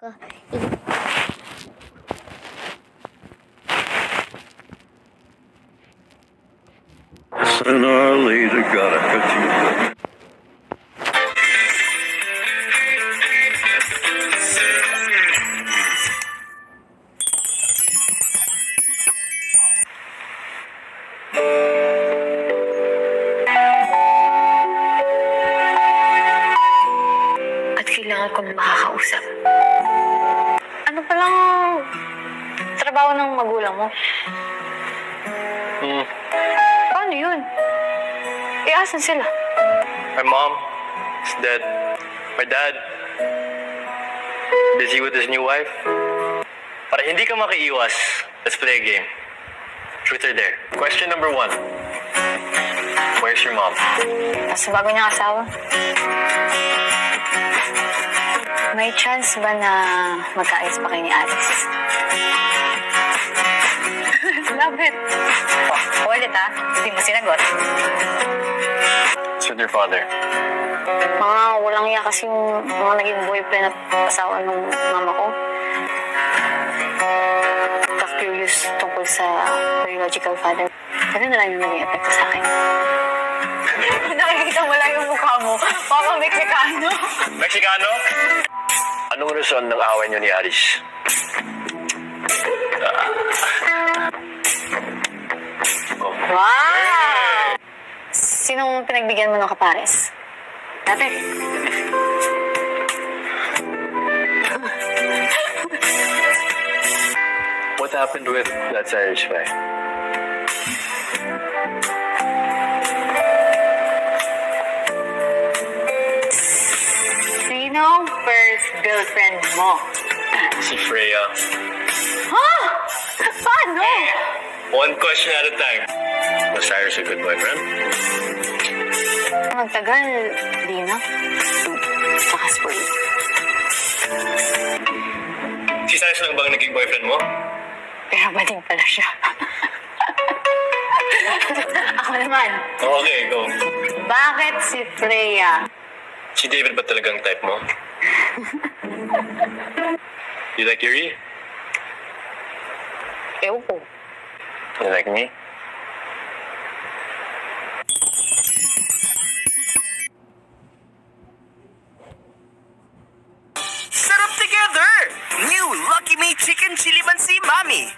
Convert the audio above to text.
Sooner or later, gotta cut you. At kailangan ko makakausap. Ano palang trabaho ng magulang mo? Paano yun? Asan sila? My mom is dead. My dad, busy with his new wife. Para hindi ka makiiwas, let's play a game. Truth or dare. Question number 1. Where's your mom? Nasa bago niyang asawa. May chance ba na magkaayos pa kayo ni Alex? Love it. Ulit hindi mo sinagot. It's with your father. Mga walang iya kasi yung mga naging boyfriend at asawa ng mama ko. Curious tungkol sa biological father. Ano na lang yung naging epekto sa akin? Nakikita mo lang yung mukha mo. Papa Mexicano. Mexicano? Anong rason ng away niyo ni Aris? Wow! Sinong pinagbigyan mo ng kapares? Dati. What happened with that Irish guy? Sino first girlfriend mo? Si Freya. Huh? Paano? One question at a time. Was Cyrus a good boyfriend? Magtagal, di na. Saka spoiled. Si Cyrus lang bang naging boyfriend mo? Pero bading pala siya. Ako naman. Okay, go. Bakit si Freya? Si David ba talagang type mo? You like Yuri? Ewan ko. You like me? Sarap together! New Lucky Me Chicken Chili Mansi Mami!